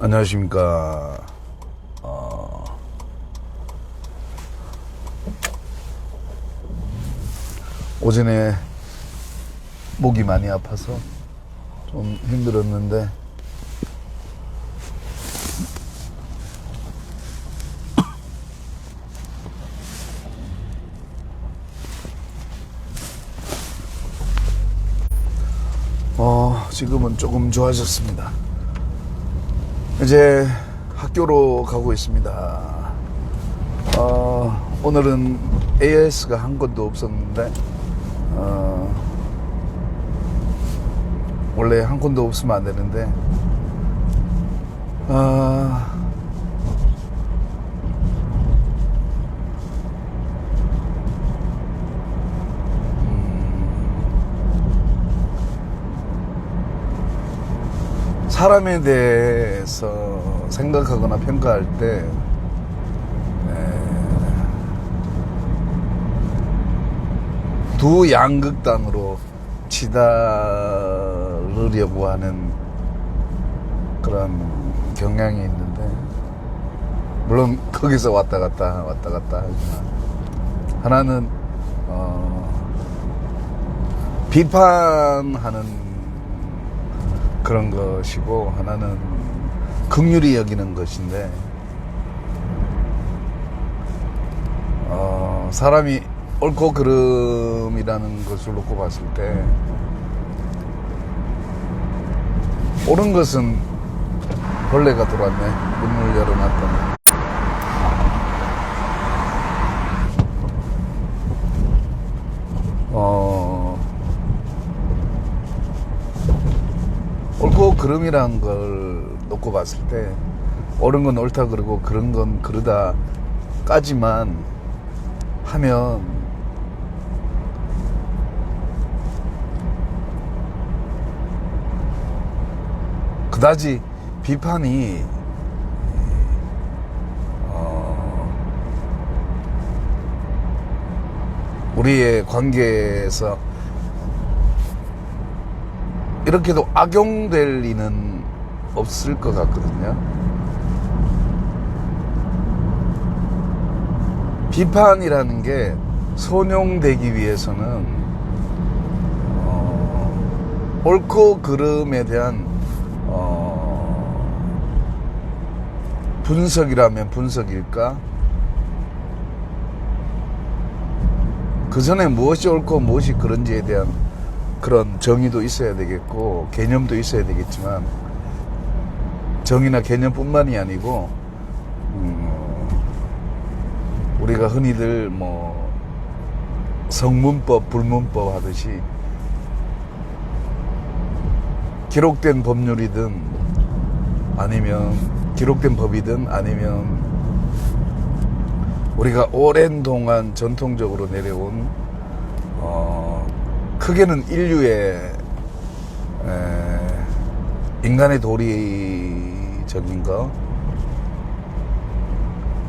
안녕하십니까. 오전에 목이 많이 아파서 좀 힘들었는데 지금은 조금 좋아졌습니다. 이제 학교로 가고 있습니다. 오늘은 AS가 한 건도 없었는데 원래 한 건도 없으면 안 되는데 사람에 대해서 생각하거나 평가할 때 두 양극단으로 치달으려고 하는 그런 경향이 있는데, 물론 거기서 왔다 갔다 하지만 하나는 비판하는 그런 것이고, 하나는 긍휼히 여기는 것인데, 사람이 옳고 그름이라는 것을 놓고 봤을 때 옳은 것은 벌레가 들어왔네. 문을 열어놨더니. 옳고 그름이란 걸 놓고 봤을 때 옳은 건 옳다 그러고 그런 건 그러다까지만 하면 그다지 비판이 우리의 관계에서 이렇게도 악용될 리는 없을 것 같거든요. 비판이라는 게 선용되기 위해서는 옳고 그름에 대한 분석이라면 분석일까? 그 전에 무엇이 옳고 무엇이 그런지에 대한 그런 정의도 있어야 되겠고, 개념도 있어야 되겠지만, 정의나 개념뿐만이 아니고 우리가 흔히들 성문법, 불문법 하듯이 기록된 법률이든 아니면 기록된 법이든 아니면 우리가 오랜 동안 전통적으로 내려온 크게는 인류의 인간의 도리적인 거,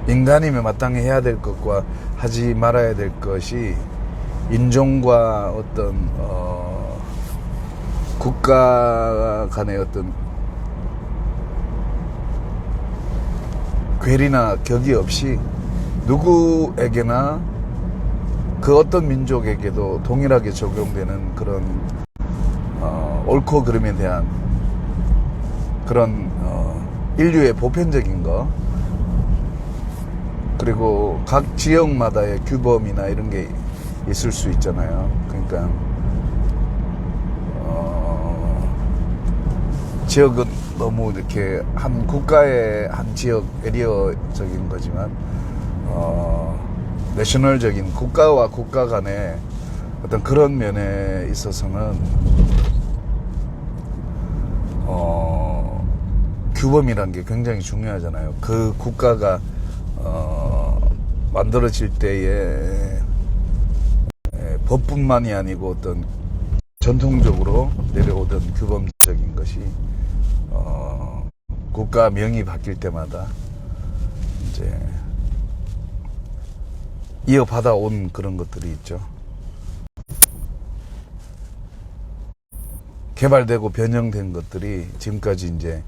인간이면 마땅히 해야 될 것과 하지 말아야 될 것이 인종과 어떤 국가 간의 어떤 괴리나 격이 없이 누구에게나 그 어떤 민족에게도 동일하게 적용되는 그런 옳고 그름에 대한 그런 인류의 보편적인 거, 그리고 각 지역마다의 규범이나 이런 게 있을 수 있잖아요. 그러니까 지역은 너무 이렇게 한 국가의 한 지역 에리어적인 거지만 내셔널적인 국가와 국가 간의 어떤 그런 면에 있어서는 규범이란 게 굉장히 중요하잖아요. 그 국가가 만들어질 때에 법뿐만이 아니고 어떤 전통적으로 내려오던 규범적인 것이 국가 명이 바뀔 때마다 이제 이어받아 온 그런 것들이 있죠. 개발되고 변형된 것들이 지금까지 이제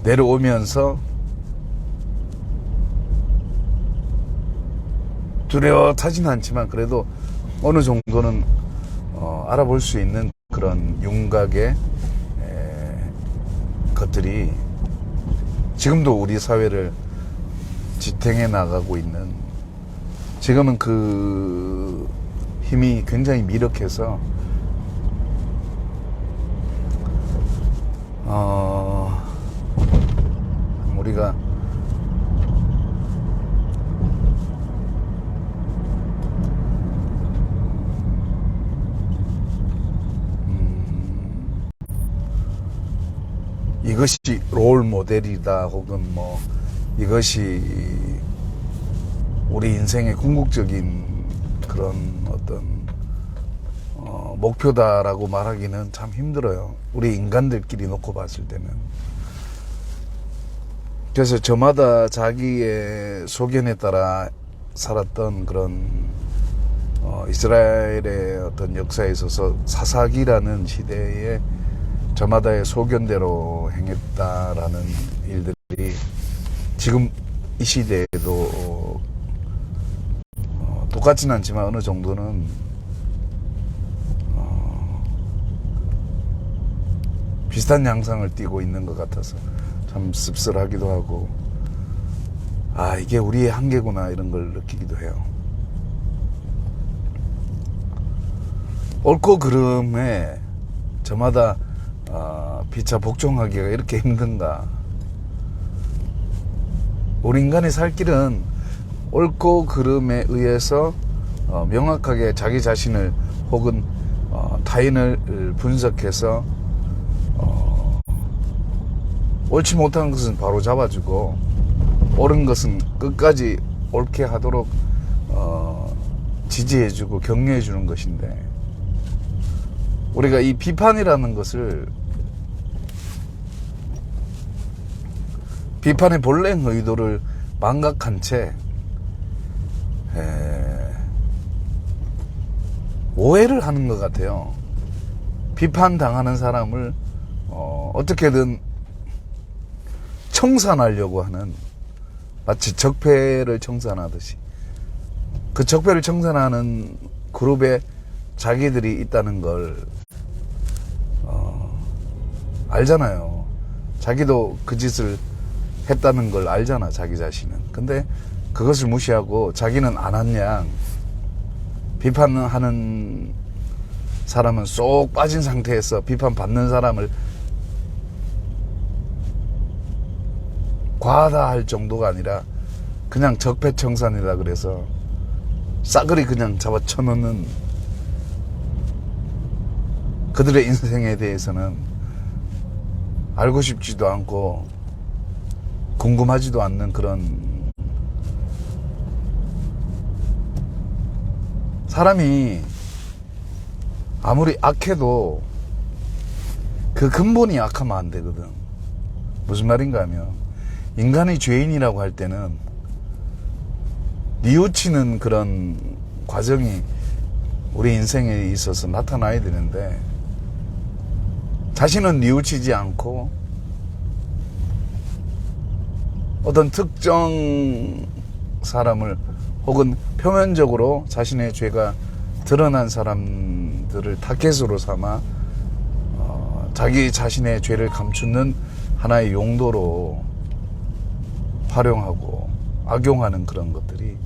내려오면서 뚜렷하진 않지만 그래도 어느 정도는 알아볼 수 있는 그런 윤곽의 것들이 지금도 우리 사회를 지탱해 나가고 있는, 지금은 그 힘이 굉장히 미력해서 우리가 이것이 롤 모델이다 혹은 뭐 이것이 우리 인생의 궁극적인 그런 어떤 목표다라고 말하기는 참 힘들어요. 우리 인간들끼리 놓고 봤을 때는. 그래서 저마다 자기의 소견에 따라 살았던 그런 이스라엘의 어떤 역사에 있어서 사사기라는 시대에 저마다의 소견대로 행했다라는 일들이 지금 이 시대에도 똑같지는 않지만 어느 정도는 비슷한 양상을 띠고 있는 것 같아서 참 씁쓸하기도 하고, 아, 이게 우리의 한계구나 이런 걸 느끼기도 해요. 옳고 그름에 저마다 피차 복종하기가 이렇게 힘든가. 우리 인간이 살 길은 옳고 그름에 의해서 명확하게 자기 자신을 혹은 타인을 분석해서 옳지 못한 것은 바로 잡아주고 옳은 것은 끝까지 옳게 하도록 지지해주고 격려해주는 것인데, 우리가 이 비판이라는 것을, 비판의 본래 의도를 망각한 채 오해를 하는 것 같아요. 비판당하는 사람을 어떻게든 청산하려고 하는, 마치 적폐를 청산하듯이 그 적폐를 청산하는 그룹에 자기들이 있다는 걸 알잖아요. 자기도 그 짓을 했다는 걸 알잖아, 자기 자신은. 근데 그것을 무시하고 자기는 안 한 양, 비판하는 사람은 쏙 빠진 상태에서 비판받는 사람을 과하다 할 정도가 아니라 그냥 적폐청산이라 그래서 싸그리 그냥 잡아쳐놓는, 그들의 인생에 대해서는 알고 싶지도 않고 궁금하지도 않는 그런, 사람이 아무리 악해도 그 근본이 악하면 안 되거든. 무슨 말인가 하면, 인간이 죄인이라고 할 때는 뉘우치는 그런 과정이 우리 인생에 있어서 나타나야 되는데, 자신은 뉘우치지 않고 어떤 특정 사람을 혹은 표면적으로 자신의 죄가 드러난 사람들을 타겟으로 삼아 자기 자신의 죄를 감추는 하나의 용도로 활용하고 악용하는 그런 것들이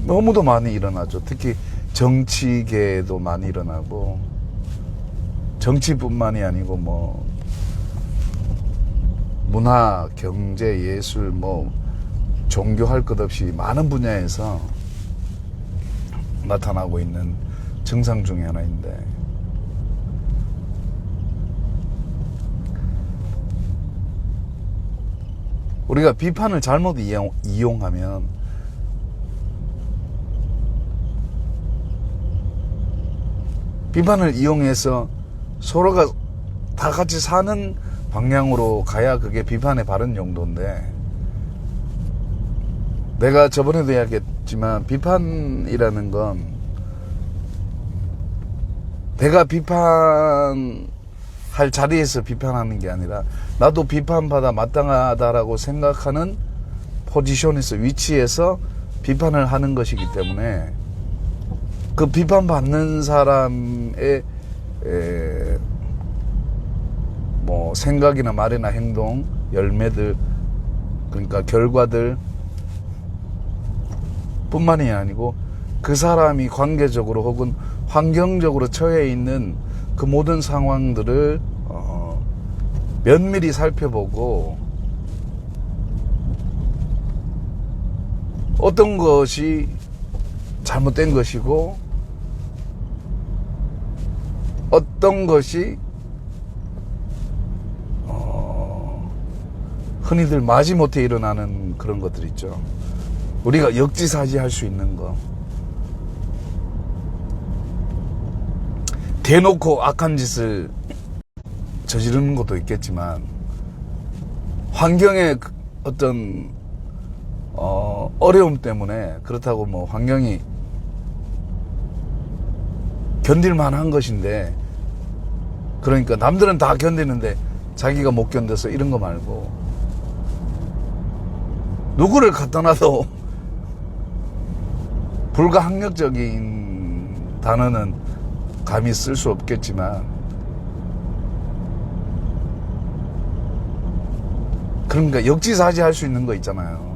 너무도 많이 일어나죠. 특히 정치계에도 많이 일어나고, 정치뿐만이 아니고 뭐 문화, 경제, 예술, 뭐 종교 할 것 없이 많은 분야에서 나타나고 있는 증상 중에 하나인데, 우리가 비판을 잘못 이용하면 비판을 이용해서 서로가 다 같이 사는 방향으로 가야 그게 비판의 바른 용도인데, 내가 저번에도 이야기했지만 비판이라는 건 내가 비판을 할 자리에서 비판하는 게 아니라 나도 비판받아 마땅하다라고 생각하는 포지션에서 위치에서 비판을 하는 것이기 때문에 그 비판받는 사람의 뭐 생각이나 말이나 행동, 열매들, 그러니까 결과들 뿐만이 아니고 그 사람이 관계적으로 혹은 환경적으로 처해 있는 그 모든 상황들을 면밀히 살펴보고 어떤 것이 잘못된 것이고 어떤 것이 흔히들 마지못해 일어나는 그런 것들 있죠. 우리가 역지사지할 수 있는 거. 대놓고 악한 짓을 저지르는 것도 있겠지만 환경의 어떤 어려움 때문에 그렇다고 뭐 환경이 견딜만한 것인데 그러니까 남들은 다 견디는데 자기가 못 견뎌서 이런 거 말고 누구를 갖다 놔도 불가항력적인 단어는 감히 쓸 수 없겠지만 그러니까 역지사지할 수 있는 거 있잖아요.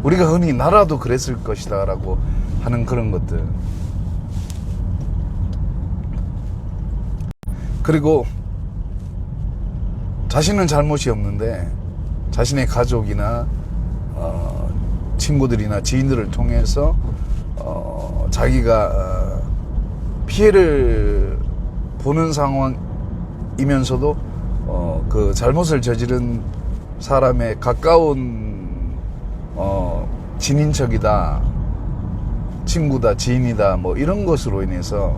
우리가 흔히 나라도 그랬을 것이다 라고 하는 그런 것들. 그리고 자신은 잘못이 없는데 자신의 가족이나 친구들이나 지인들을 통해서 자기가 피해를 보는 상황이면서도 그 잘못을 저지른 사람의 가까운 친인척이다, 친구다, 지인이다 뭐 이런 것으로 인해서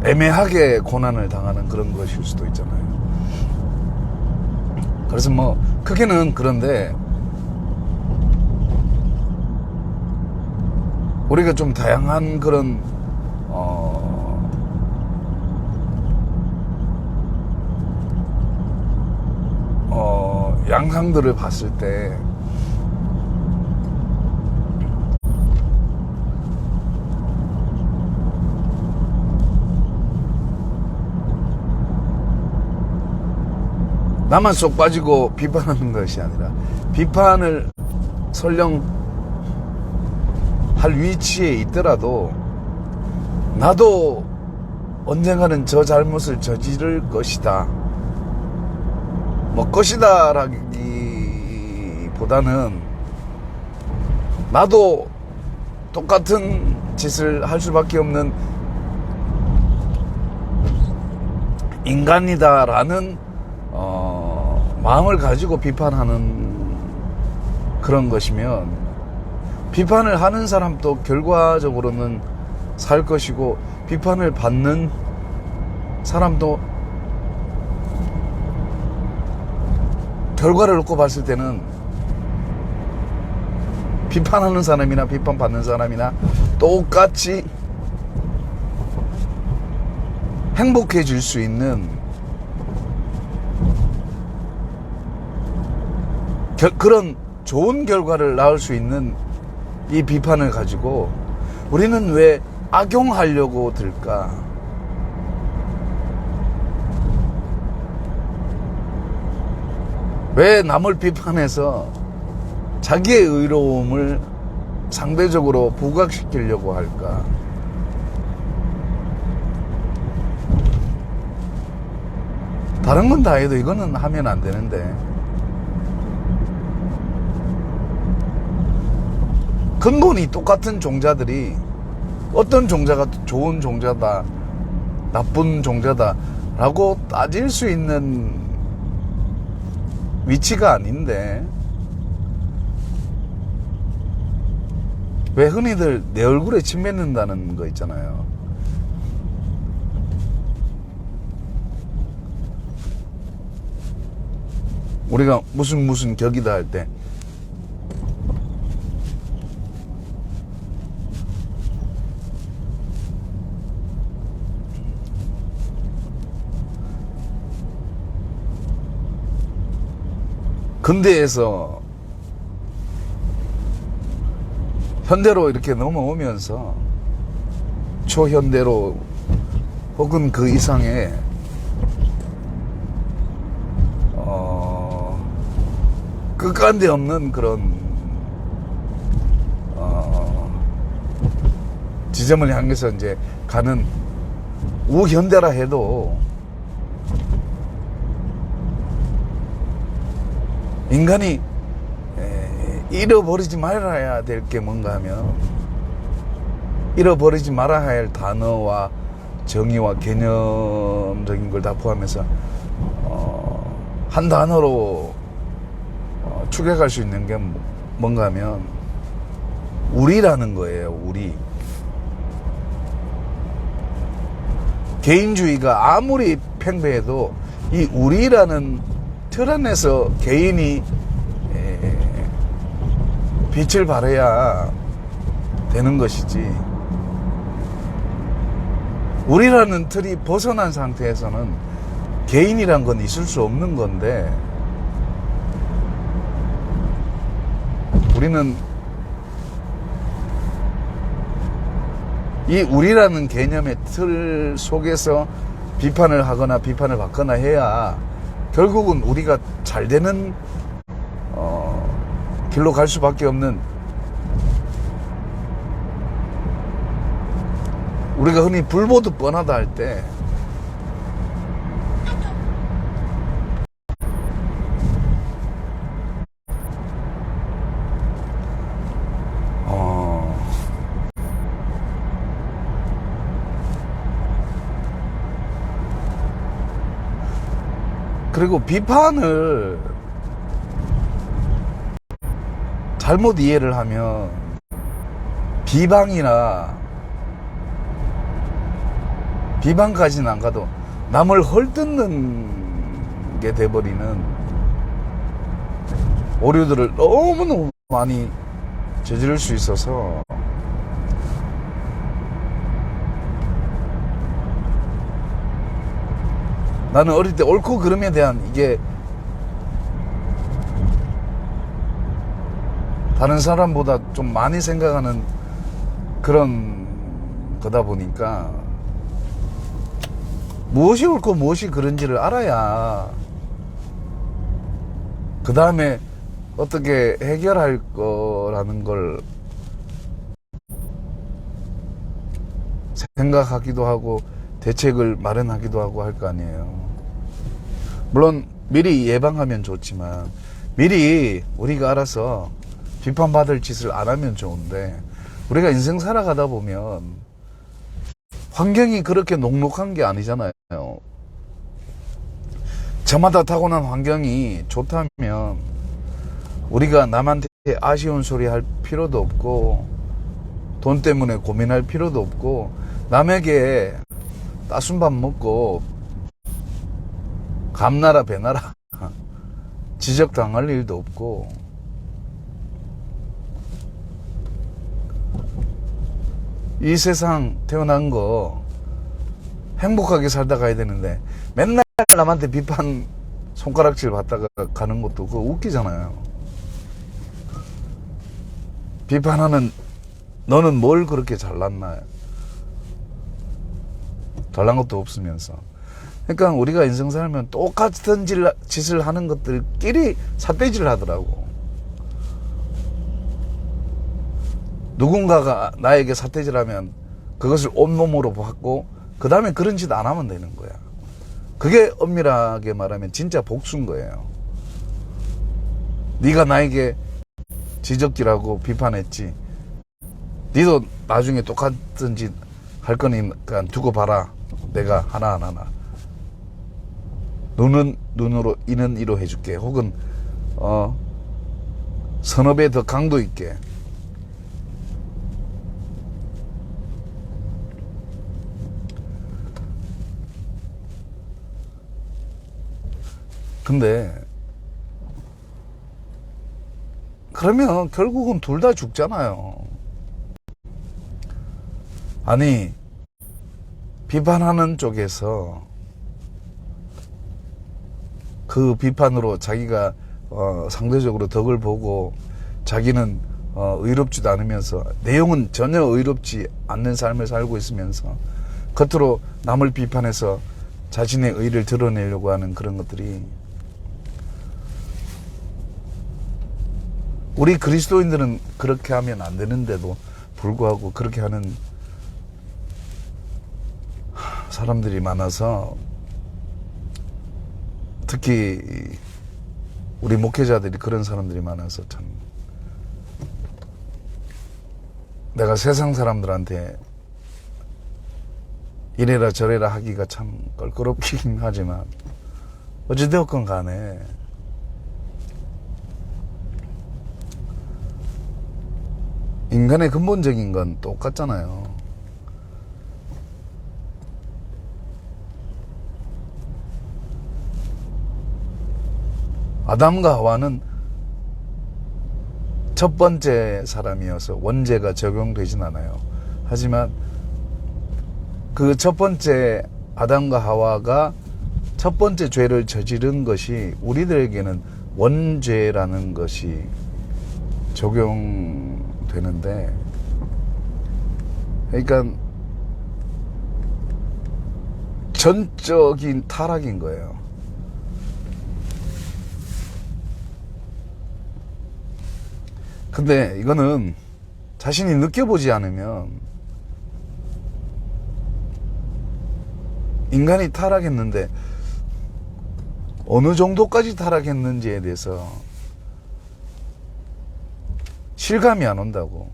애매하게 고난을 당하는 그런 것일 수도 있잖아요. 그래서 뭐 크게는 그런데 우리가 좀 다양한 그런 양상들을 봤을 때 나만 쏙 빠지고 비판하는 것이 아니라 비판을 설령 할 위치에 있더라도 나도 언젠가는 저 잘못을 저지를 것이다. 뭐 것이다 라기보다는 나도 똑같은 짓을 할 수밖에 없는 인간이다라는 마음을 가지고 비판하는 그런 것이면 비판을 하는 사람도 결과적으로는 살 것이고 비판을 받는 사람도 결과를 놓고 봤을 때는 비판하는 사람이나 비판받는 사람이나 똑같이 행복해질 수 있는 그런 좋은 결과를 낳을 수 있는 이 비판을 가지고 우리는 왜 악용하려고 들까? 왜 남을 비판해서 자기의 의로움을 상대적으로 부각시키려고 할까? 다른 건 다 해도 이거는 하면 안 되는데 근본이 똑같은 종자들이 어떤 종자가 좋은 종자다, 나쁜 종자다 라고 따질 수 있는 위치가 아닌데 왜 흔히들 내 얼굴에 침 뱉는다는 거 있잖아요. 우리가 무슨 격이다 할 때 근대에서 현대로 이렇게 넘어오면서 초현대로 혹은 그 이상의 끝간데 없는 그런 지점을 향해서 이제 가는 우현대라 해도 인간이 잃어버리지 말아야 될 게 뭔가 하면 잃어버리지 말아야 할 단어와 정의와 개념적인 걸 다 포함해서 한 단어로 추격할 수 있는 게 뭔가 하면 우리라는 거예요. 우리. 개인주의가 아무리 팽배해도 이 우리라는 틀 안에서 개인이 빛을 발해야 되는 것이지, 우리라는 틀이 벗어난 상태에서는 개인이란 건 있을 수 없는 건데, 우리는 이 우리라는 개념의 틀 속에서 비판을 하거나 비판을 받거나 해야 결국은 우리가 잘 되는 길로 갈 수밖에 없는, 우리가 흔히 불보듯 뻔하다 할 때 그리고 비판을 잘못 이해를 하면 비방까지는 안 가도 남을 헐뜯는 게 돼버리는 오류들을 너무너무 많이 저지를 수 있어서, 나는 어릴 때 옳고 그름에 대한 이게 다른 사람보다 좀 많이 생각하는 그런 거다 보니까 무엇이 옳고 무엇이 그른지를 알아야 그 다음에 어떻게 해결할 거라는 걸 생각하기도 하고 대책을 마련하기도 하고 할 거 아니에요. 물론 미리 예방하면 좋지만 미리 우리가 알아서 비판받을 짓을 안 하면 좋은데, 우리가 인생 살아가다 보면 환경이 그렇게 녹록한 게 아니잖아요. 저마다 타고난 환경이 좋다면 우리가 남한테 아쉬운 소리 할 필요도 없고 돈 때문에 고민할 필요도 없고 남에게 따순 밥 먹고 감나라 배나라 지적당할 일도 없고, 이 세상 태어난 거 행복하게 살다 가야 되는데 맨날 남한테 비판 손가락질 받다가 가는 것도 그거 웃기잖아요. 비판하는 너는 뭘 그렇게 잘났나, 잘난 것도 없으면서. 그러니까 우리가 인생 살면 똑같은 짓을 하는 것들끼리 삿대질을 하더라고. 누군가가 나에게 삿대질하면 그것을 온몸으로 받고 그 다음에 그런 짓 안 하면 되는 거야. 그게 엄밀하게 말하면 진짜 복수인 거예요. 네가 나에게 지적질하고 비판했지, 니도 나중에 똑같은 짓 할 거니까 두고 봐라. 내가 하나하나 눈은 눈으로 이는 이로 해줄게. 혹은 서너 배 더 강도 있게. 근데 그러면 결국은 둘 다 죽잖아요. 아니, 비판하는 쪽에서 그 비판으로 자기가 상대적으로 덕을 보고 자기는 의롭지도 않으면서 내용은 전혀 의롭지 않는 삶을 살고 있으면서 겉으로 남을 비판해서 자신의 의를 드러내려고 하는 그런 것들이, 우리 그리스도인들은 그렇게 하면 안 되는데도 불구하고 그렇게 하는 사람들이 많아서, 특히 우리 목회자들이 그런 사람들이 많아서 참 내가 세상 사람들한테 이래라 저래라 하기가 참 껄끄럽긴 하지만 어찌되었건 간에 인간의 근본적인 건 똑같잖아요. 아담과 하와는 첫 번째 사람이어서 원죄가 적용되진 않아요. 하지만 그 첫 번째 아담과 하와가 첫 번째 죄를 저지른 것이 우리들에게는 원죄라는 것이 적용되는데, 그러니까 전적인 타락인 거예요. 근데 이거는 자신이 느껴보지 않으면, 인간이 타락했는데 어느 정도까지 타락했는지에 대해서 실감이 안 온다고.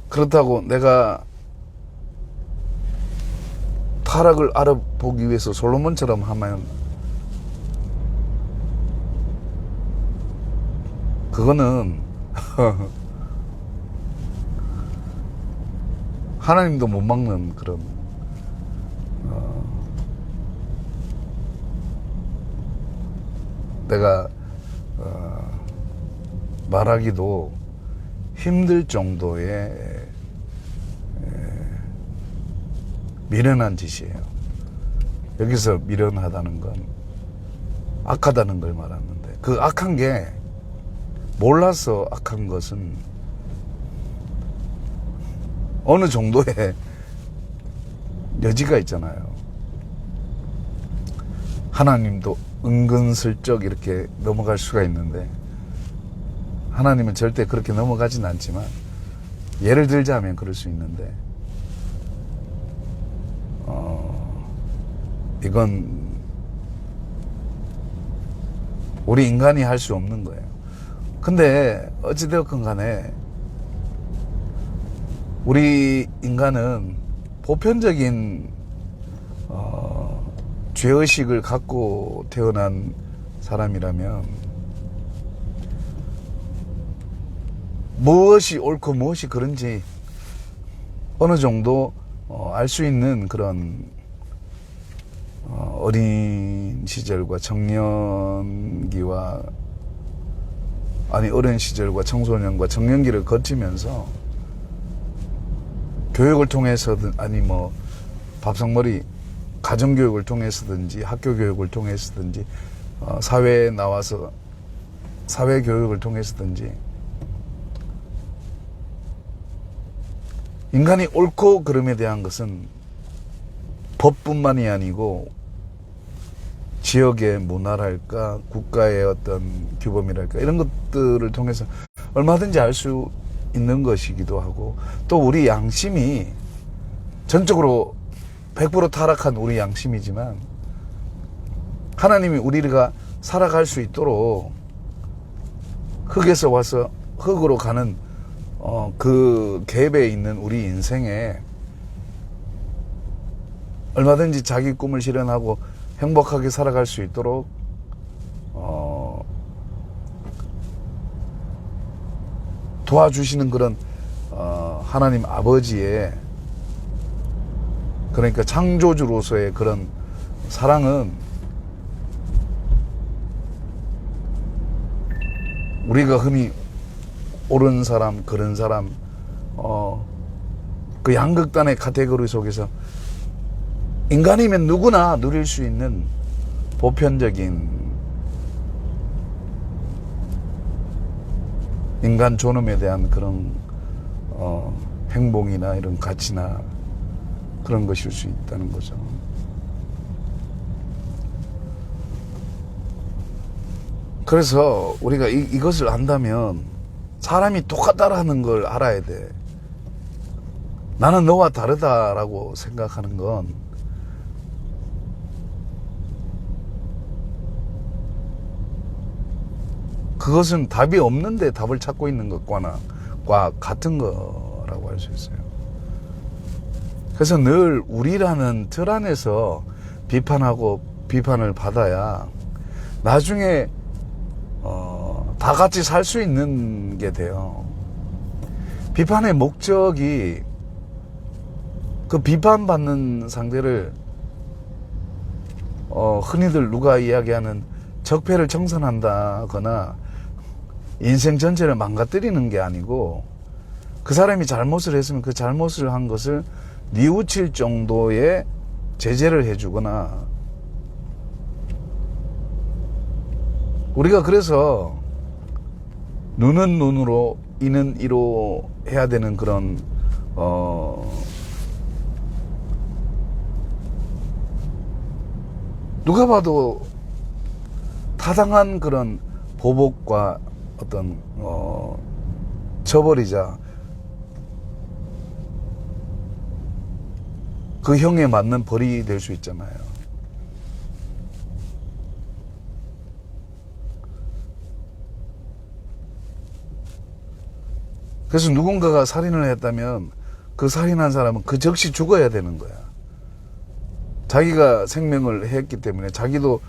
그렇다고 내가 타락을 알아보기 위해서 솔로몬처럼 하면 그거는 하나님도 못 막는 그런 내가 말하기도 힘들 정도의 미련한 짓이에요. 여기서 미련하다는 건 악하다는 걸 말하는데, 그 악한 게 몰라서 악한 것은 어느 정도의 여지가 있잖아요. 하나님도 은근슬쩍 이렇게 넘어갈 수가 있는데, 하나님은 절대 그렇게 넘어가진 않지만, 예를 들자면 그럴 수 있는데, 이건 우리 인간이 할 수 없는 거예요. 근데 어찌되었건 간에 우리 인간은 보편적인 죄의식을 갖고 태어난 사람이라면 무엇이 옳고 무엇이 그른지 어느 정도 알 수 있는 그런 어린 시절과 청년기와, 아니 어린 시절과 청소년과 청년기를 거치면서 교육을 통해서든, 아니 뭐 밥상머리 가정교육을 통해서든지 학교 교육을 통해서든지 사회에 나와서 사회교육을 통해서든지, 인간이 옳고 그름에 대한 것은 법뿐만이 아니고 지역의 문화랄까, 국가의 어떤 규범이랄까, 이런 것들을 통해서 얼마든지 알 수 있는 것이기도 하고, 또 우리 양심이 전적으로 100% 타락한 우리 양심이지만 하나님이 우리가 살아갈 수 있도록 흙에서 와서 흙으로 가는 그 갭에 있는 우리 인생에 얼마든지 자기 꿈을 실현하고 행복하게 살아갈 수 있도록 도와주시는 그런 하나님 아버지의, 그러니까 창조주로서의 그런 사랑은 우리가 흔히 옳은 사람, 그른 사람, 그 양극단의 카테고리 속에서 인간이면 누구나 누릴 수 있는 보편적인 인간 존엄에 대한 그런 행복이나 이런 가치나 그런 것일 수 있다는 거죠. 그래서 우리가 이것을 안다면 사람이 똑같다라는 걸 알아야 돼. 나는 너와 다르다라고 생각하는 건 그것은 답이 없는데 답을 찾고 있는 것과 같은 거라고 할 수 있어요. 그래서 늘 우리라는 틀 안에서 비판하고 비판을 받아야 나중에 다 같이 살 수 있는 게 돼요. 비판의 목적이 그 비판받는 상대를 흔히들 누가 이야기하는 적폐를 청산한다거나 인생 전체를 망가뜨리는 게 아니고 그 사람이 잘못을 했으면 그 잘못을 한 것을 뉘우칠 정도의 제재를 해주거나 우리가 그래서 눈은 눈으로 이는 이로 해야 되는 그런 누가 봐도 타당한 그런 보복과 어떤 처벌이자 그 형에 맞는 벌이 될 수 있잖아요. 그래서 누군가가 살인을 했다면 그 살인한 사람은 그 즉시 죽어야 되는 거야. 자기가 생명을 했기 때문에 자기도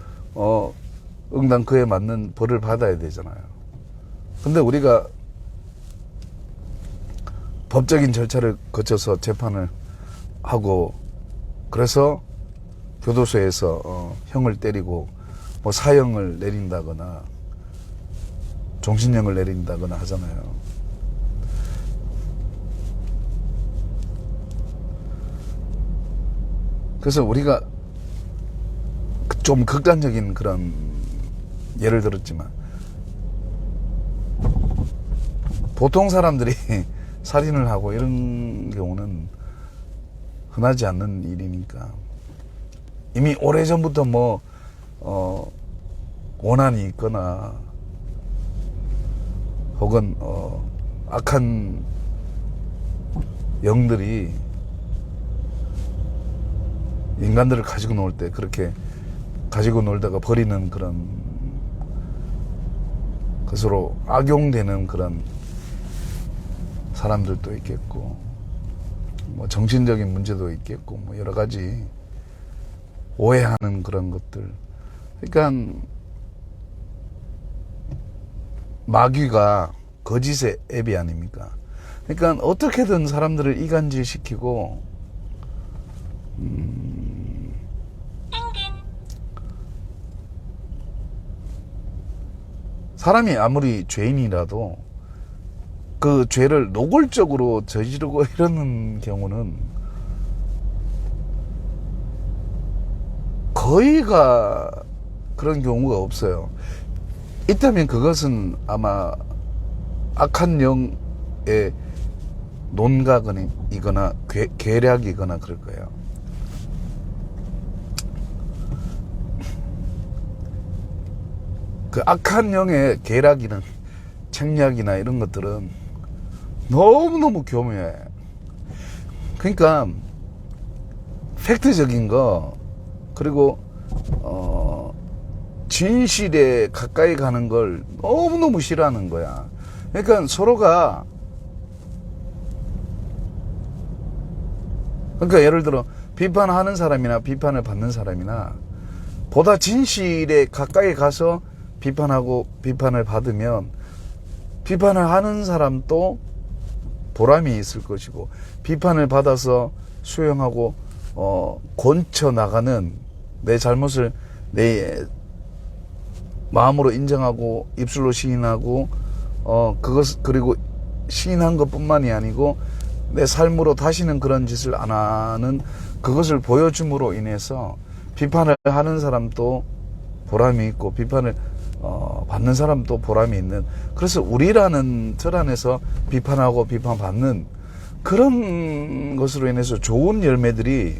응당 그에 맞는 벌을 받아야 되잖아요. 근데 우리가 법적인 절차를 거쳐서 재판을 하고 그래서 교도소에서 형을 때리고 뭐 사형을 내린다거나 종신형을 내린다거나 하잖아요. 그래서 우리가 좀 극단적인 그런 예를 들었지만 보통 사람들이 살인을 하고 이런 경우는 흔하지 않는 일이니까 이미 오래전부터 뭐 원한이 있거나 혹은 악한 영들이 인간들을 가지고 놀 때 그렇게 가지고 놀다가 버리는 그런 것으로 악용되는 그런 사람들도 있겠고 뭐 정신적인 문제도 있겠고 뭐 여러 가지 오해하는 그런 것들. 그러니까 마귀가 거짓의 앱이 아닙니까? 그러니까 어떻게든 사람들을 이간질시키고 사람이 아무리 죄인이라도 그 죄를 노골적으로 저지르고 이러는 경우는 거의가 그런 경우가 없어요. 있다면 그것은 아마 악한 영의 논각이거나 계략이거나 그럴 거예요. 그 악한 영의 계략이나 책략이나 이런 것들은 너무너무 교묘해. 그러니까 팩트적인 거 그리고 진실에 가까이 가는 걸 너무너무 싫어하는 거야. 그러니까 서로가 그러니까 예를 들어 비판하는 사람이나 비판을 받는 사람이나 보다 진실에 가까이 가서 비판하고 비판을 받으면 비판을 하는 사람도 보람이 있을 것이고 비판을 받아서 수용하고 고쳐 나가는 내 잘못을 내 마음으로 인정하고 입술로 시인하고 그리고 시인한 것 뿐만이 아니고 내 삶으로 다시는 그런 짓을 안 하는 그것을 보여줌으로 인해서 비판을 하는 사람도 보람이 있고 비판을 받는 사람도 보람이 있는, 그래서 우리라는 틀 안에서 비판하고 비판받는 그런 것으로 인해서 좋은 열매들이,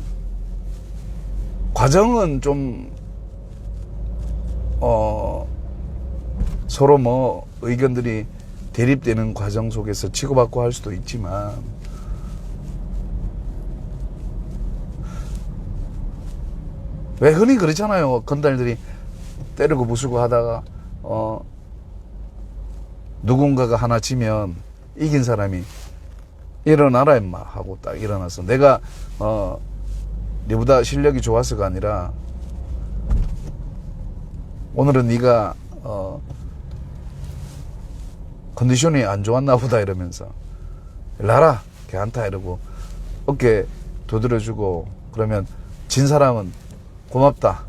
과정은 좀 서로 뭐 의견들이 대립되는 과정 속에서 치고받고 할 수도 있지만, 왜 흔히 그렇잖아요. 건달들이 때리고 부수고 하다가 누군가가 하나 지면 이긴 사람이 일어나라 임마 하고 딱 일어나서, 내가 네보다 실력이 좋아서가 아니라 오늘은 네가 컨디션이 안 좋았나 보다 이러면서 일나라 걔한타 이러고 어깨 두드려주고, 그러면 진 사람은 고맙다,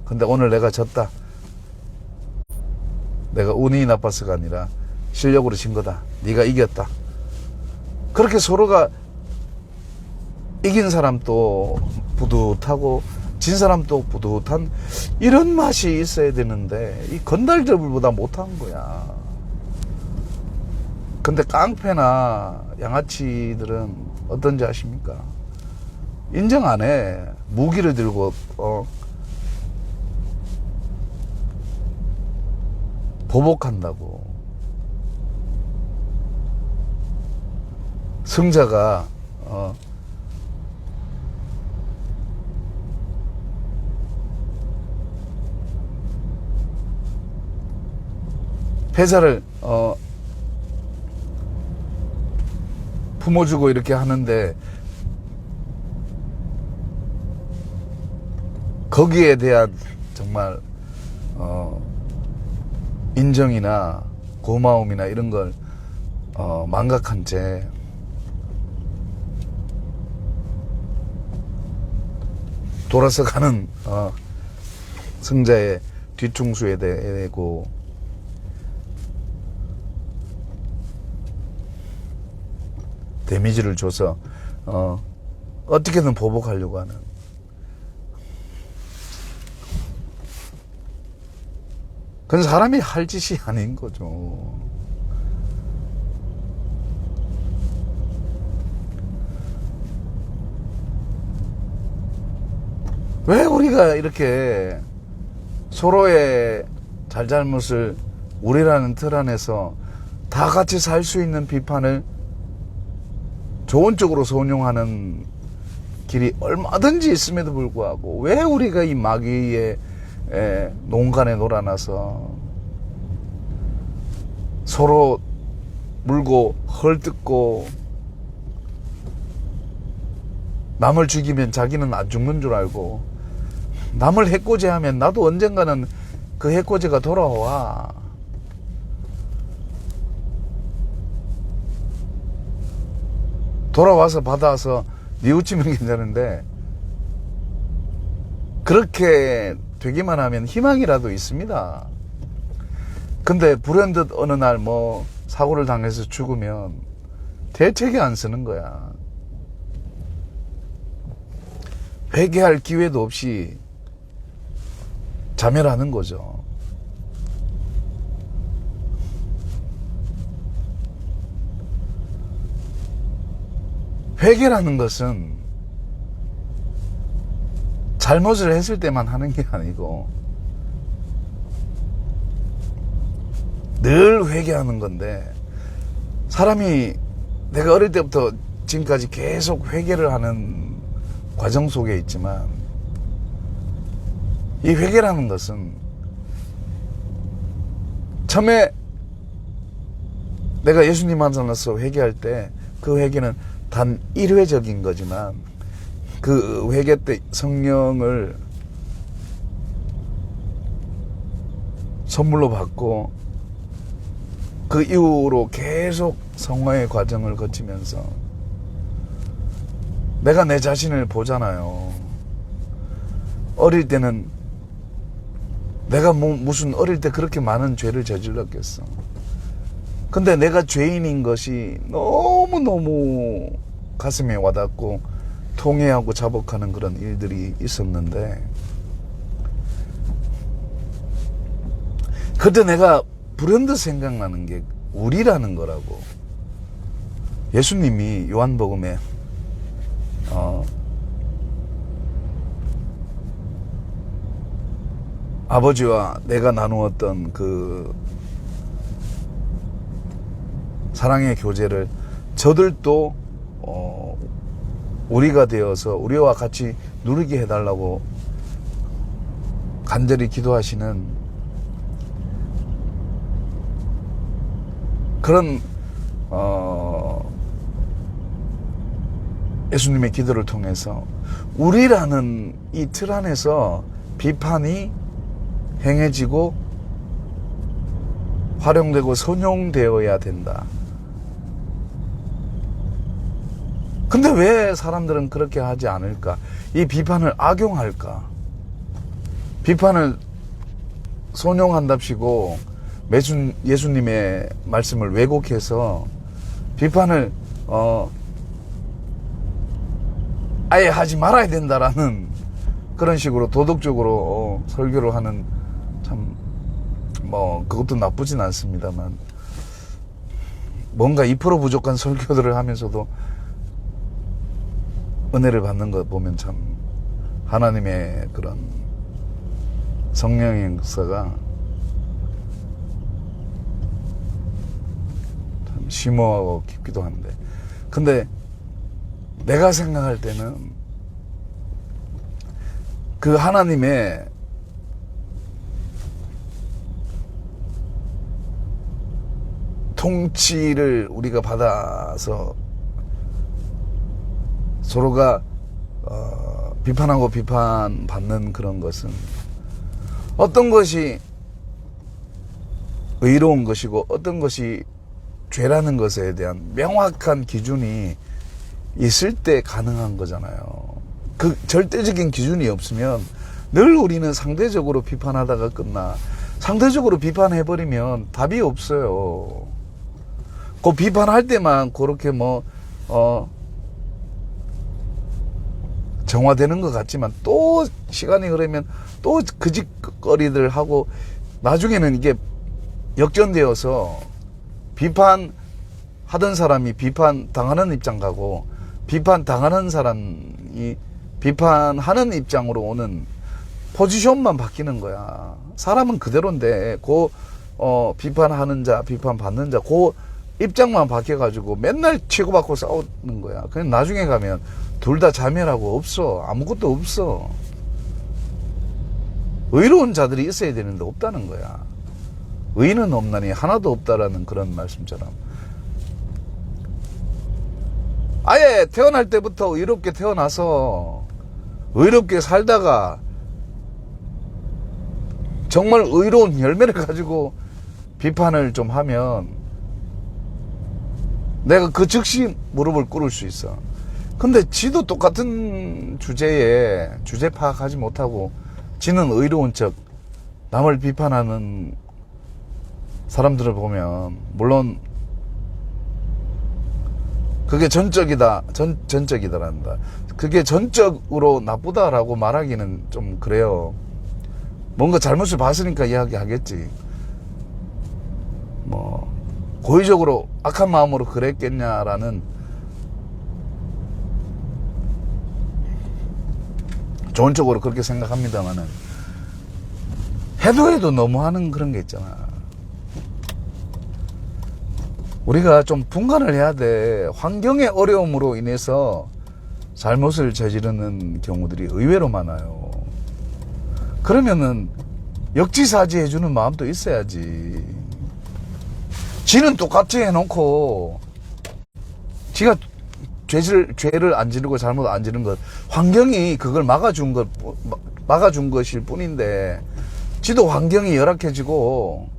근데 오늘 내가 졌다, 내가 운이 나빠서가 아니라 실력으로 진 거다, 네가 이겼다. 그렇게 서로가 이긴 사람도 뿌듯하고 진 사람도 뿌듯한 이런 맛이 있어야 되는데, 이 건달들보다 못한 거야. 근데 깡패나 양아치들은 어떤지 아십니까? 인정 안 해. 무기를 들고 보복한다고. 승자가 패자를 품어주고 이렇게 하는데, 거기에 대한 정말 인정이나 고마움이나 이런 걸 망각한 채 돌아서 가는 승자의 뒤통수에 대고 데미지를 줘서 어떻게든 보복하려고 하는, 그건 사람이 할 짓이 아닌 거죠. 왜 우리가 이렇게 서로의 잘잘못을 우리라는 틀 안에서 다 같이 살 수 있는 비판을 좋은 쪽으로 선용하는 길이 얼마든지 있음에도 불구하고, 왜 우리가 이 마귀의 농간에 놀아나서 서로 물고 헐뜯고, 남을 죽이면 자기는 안 죽는 줄 알고, 남을 해코지하면 나도 언젠가는 그 해코지가 돌아와. 돌아와서 받아서 뉘우치면 괜찮은데, 그렇게 되기만 하면 희망이라도 있습니다. 근데 불현듯 어느 날 뭐 사고를 당해서 죽으면 대책이 안 쓰는 거야. 회개할 기회도 없이 자멸하는 거죠. 회개라는 것은 잘못을 했을 때만 하는 게 아니고 늘 회개하는 건데, 사람이 내가 어릴 때부터 지금까지 계속 회개를 하는 과정 속에 있지만, 이 회개라는 것은 처음에 내가 예수님 만나서 회개할 때 그 회개는 단 1회적인 거지만, 그 회개 때 성령을 선물로 받고 그 이후로 계속 성화의 과정을 거치면서 내가 내 자신을 보잖아요. 어릴 때는 내가 무슨 어릴 때 그렇게 많은 죄를 저질렀겠어. 근데 내가 죄인인 것이 너무너무 가슴에 와닿고 통회하고 자복하는 그런 일들이 있었는데, 그때 내가 불현듯 생각나는 게 우리라는 거라고. 예수님이 요한복음에 아버지와 내가 나누었던 그 사랑의 교제를 저들도 우리가 되어서 우리와 같이 누리게 해달라고 간절히 기도하시는 그런 예수님의 기도를 통해서 우리라는 이 틀 안에서 비판이 행해지고 활용되고 선용되어야 된다. 근데 왜 사람들은 그렇게 하지 않을까? 이 비판을 악용할까? 비판을 선용한답시고 예수님의 말씀을 왜곡해서 비판을 아예 하지 말아야 된다라는 그런 식으로 도덕적으로 설교를 하는, 참 그것도 나쁘진 않습니다만, 뭔가 2% 부족한 설교들을 하면서도 은혜를 받는 것 보면 참 하나님의 그런 성령의 역사가 참 심오하고 깊기도 한데, 근데 내가 생각할 때는 그 하나님의 통치를 우리가 받아서 서로가 비판하고 비판받는 그런 것은 어떤 것이 의로운 것이고 어떤 것이 죄라는 것에 대한 명확한 기준이 있을 때 가능한 거잖아요. 그 절대적인 기준이 없으면 늘 우리는 상대적으로 비판하다가 끝나. 상대적으로 비판해버리면 답이 없어요. 그 비판할 때만 그렇게 정화되는 것 같지만 또 시간이 흐르면 또 그 짓거리들 하고 나중에는 이게 역전되어서 비판하던 사람이 비판당하는 입장 가고 비판당하는 사람이 비판하는 입장으로 오는 포지션만 바뀌는 거야. 사람은 그대로인데 비판하는 자, 비판받는 자 그 입장만 바뀌어가지고 맨날 치고받고 싸우는 거야. 그냥 나중에 가면 둘 다 자멸하고 없어. 아무것도 없어. 의로운 자들이 있어야 되는데 없다는 거야. 의는 없나니 하나도 없다라는 그런 말씀처럼 아예 태어날 때부터 의롭게 태어나서 의롭게 살다가 정말 의로운 열매를 가지고 비판을 좀 하면 내가 그 즉시 무릎을 꿇을 수 있어. 근데 지도 똑같은 주제에 주제 파악하지 못하고 지는 의로운 척 남을 비판하는 사람들을 보면, 물론 그게 전적이다란다. 그게 전적으로 나쁘다라고 말하기는 좀 그래요. 뭔가 잘못을 봤으니까 이야기하겠지. 고의적으로 악한 마음으로 그랬겠냐라는, 좋은 쪽으로 그렇게 생각합니다만은 해도 너무하는 그런 게 있잖아. 우리가 좀 분간을 해야 돼. 환경의 어려움으로 인해서 잘못을 저지르는 경우들이 의외로 많아요. 그러면은 역지사지 해주는 마음도 있어야지. 지는 똑같이 해놓고 지가 죄를 안 지르고 잘못 안 지른 것, 환경이 그걸 막아준 것일 뿐인데, 지도 환경이 열악해지고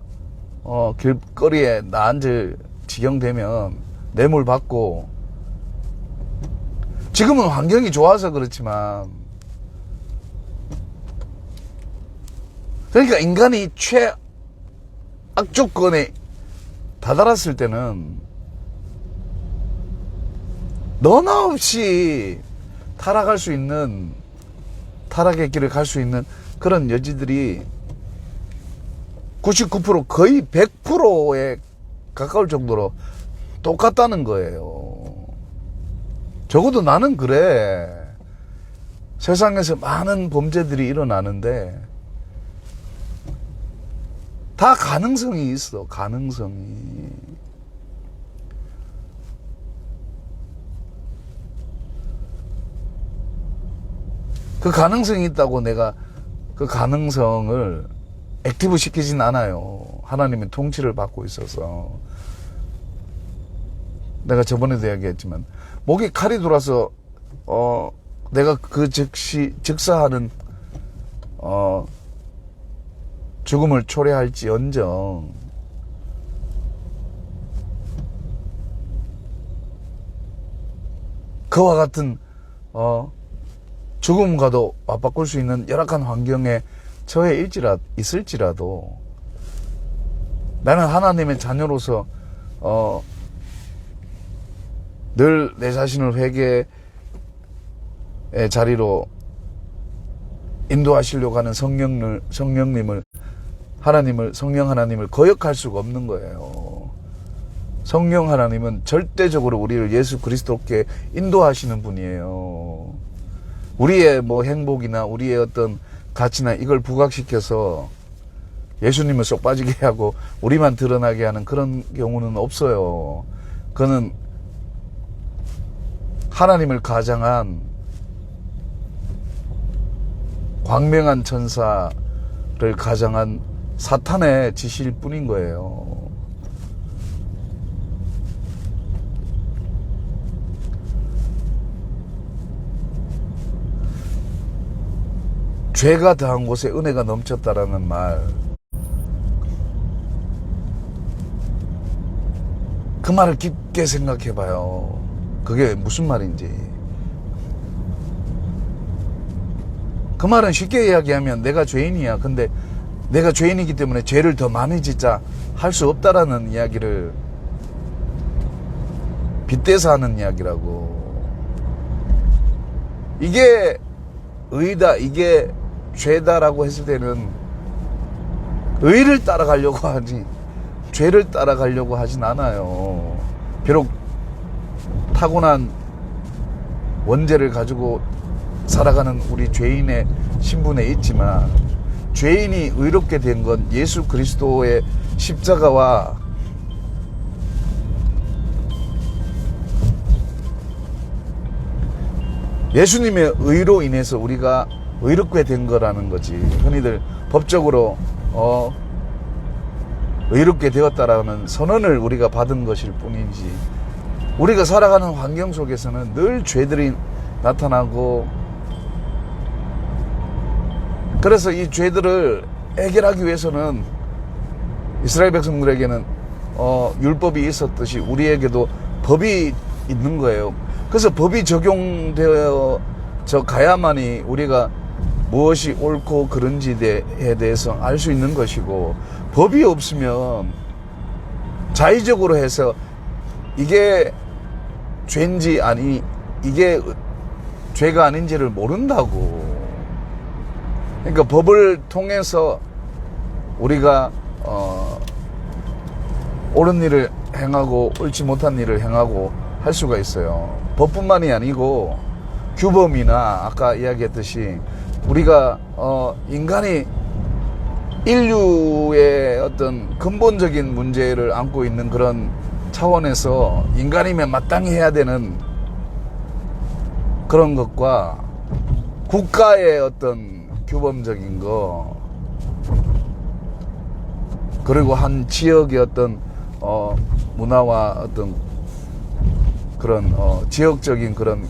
길거리에 나앉을 지경 되면 뇌물 받고, 지금은 환경이 좋아서 그렇지만, 그러니까 인간이 최악조건에 다다랐을 때는 너나 없이 타락할 수 있는, 타락의 길을 갈 수 있는 그런 여지들이 99% 거의 100%에 가까울 정도로 똑같다는 거예요. 적어도 나는 그래. 세상에서 많은 범죄들이 일어나는데 다 가능성이 있어. 가능성이. 그 가능성이 있다고 내가 그 가능성을 액티브 시키진 않아요. 하나님의 통치를 받고 있어서. 내가 저번에도 이야기했지만 목에 칼이 돌아서 내가 그 즉시 즉사하는 죽음을 초래할지언정 그와 같은 죽음과도 맞바꿀 수 있는 열악한 환경에 처해 있을지라도 나는 하나님의 자녀로서 늘 내 자신을 회개의 자리로 인도하시려고 하는 성령 하나님을 거역할 수가 없는 거예요. 성령 하나님은 절대적으로 우리를 예수 그리스도께 인도하시는 분이에요. 우리의 뭐 행복이나 우리의 어떤 가치나 이걸 부각시켜서 예수님을 쏙 빠지게 하고 우리만 드러나게 하는 그런 경우는 없어요. 그는 하나님을 가장한 광명한 천사를 가장한 사탄의 지시일 뿐인 거예요. 죄가 더한 곳에 은혜가 넘쳤다라는 말, 그 말을 깊게 생각해 봐요. 그게 무슨 말인지. 그 말은 쉽게 이야기하면 내가 죄인이야. 근데 내가 죄인이기 때문에 죄를 더 많이 짓자 할 수 없다라는 이야기를 빗대서 하는 이야기라고. 이게 의다, 이게 죄다라고 했을 때는 의를 따라가려고 하지 죄를 따라가려고 하진 않아요. 비록 타고난 원죄를 가지고 살아가는 우리 죄인의 신분에 있지만 죄인이 의롭게 된 건 예수 그리스도의 십자가와 예수님의 의로 인해서 우리가 의롭게 된 거라는 거지. 흔히들 법적으로 의롭게 되었다라는 선언을 우리가 받은 것일 뿐이지, 우리가 살아가는 환경 속에서는 늘 죄들이 나타나고, 그래서 이 죄들을 해결하기 위해서는 이스라엘 백성들에게는 율법이 있었듯이 우리에게도 법이 있는 거예요. 그래서 법이 적용되어 가야만이 우리가 무엇이 옳고 그른지에 대해서 알 수 있는 것이고, 법이 없으면 자의적으로 해서 이게 죄인지 이게 죄가 아닌지를 모른다고. 그러니까 법을 통해서 우리가 옳은 일을 행하고 옳지 못한 일을 행하고 할 수가 있어요. 법뿐만이 아니고 규범이나 아까 이야기했듯이 우리가 인간이 인류의 어떤 근본적인 문제를 안고 있는 그런 차원에서 인간이면 마땅히 해야 되는 그런 것과 국가의 어떤 규범적인 거, 그리고 한 지역의 어떤 문화와 어떤 그런 지역적인 그런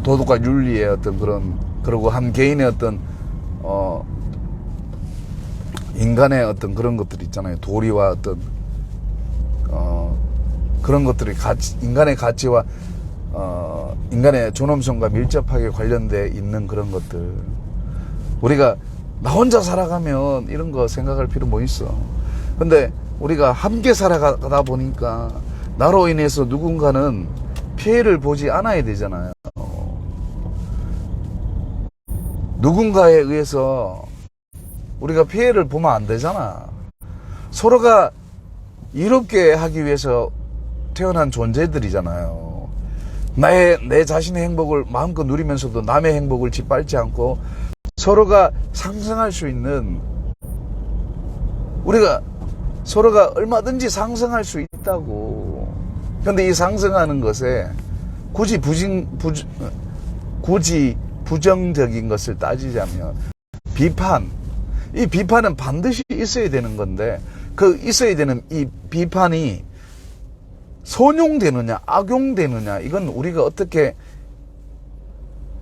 도덕과 윤리의 어떤 그리고 한 개인의 어떤 인간의 어떤 그런 것들 있잖아요. 도리와 어떤 그런 것들이 인간의 가치와 인간의 존엄성과 밀접하게 관련돼 있는 그런 것들. 우리가 나 혼자 살아가면 이런 거 생각할 필요 뭐 있어. 근데 우리가 함께 살아가다 보니까 나로 인해서 누군가는 피해를 보지 않아야 되잖아요. 누군가에 의해서 우리가 피해를 보면 안 되잖아. 서로가 이롭게 하기 위해서 태어난 존재들이잖아요. 내 자신의 행복을 마음껏 누리면서도 남의 행복을 짓밟지 않고 서로가 상승할 수 있는, 우리가 서로가 얼마든지 상승할 수 있다고. 그런데 이 상승하는 것에 굳이 부정적인 것을 따지자면 이 비판은 반드시 있어야 되는 건데, 그 있어야 되는 이 비판이 선용되느냐 악용되느냐, 이건 우리가 어떻게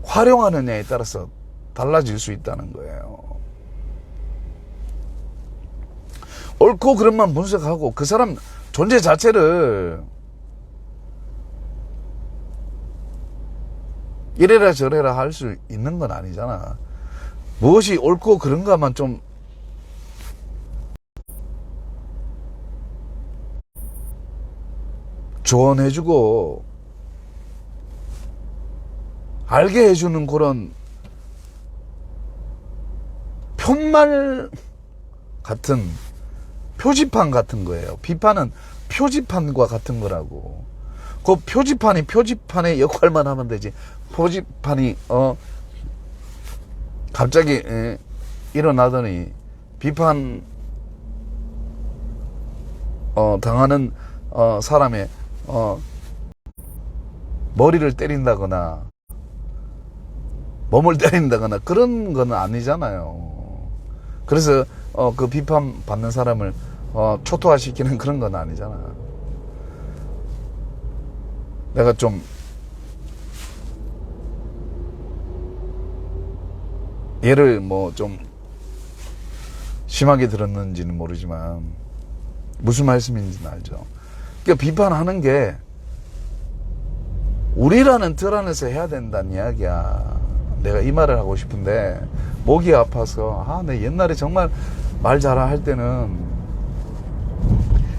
활용하느냐에 따라서 달라질 수 있다는 거예요. 옳고 그름만 분석하고 그 사람 존재 자체를 이래라 저래라 할 수 있는 건 아니잖아. 무엇이 옳고 그른가만 좀 조언해주고 알게 해주는 그런 편말 같은 표지판 같은 거예요. 비판은 표지판과 같은 거라고. 그 표지판이 표지판의 역할만 하면 되지. 표지판이 갑자기 일어나더니 비판 당하는 사람의 머리를 때린다거나 몸을 때린다거나 그런 건 아니잖아요. 그래서 그 비판 받는 사람을 초토화시키는 그런 건 아니잖아. 내가 좀 예를 뭐 좀 심하게 들었는지는 모르지만 무슨 말씀인지는 알죠. 그러니까 비판하는 게 우리라는 틀 안에서 해야 된다는 이야기야. 내가 이 말을 하고 싶은데 목이 아파서 내 옛날에 정말 말 잘할 때는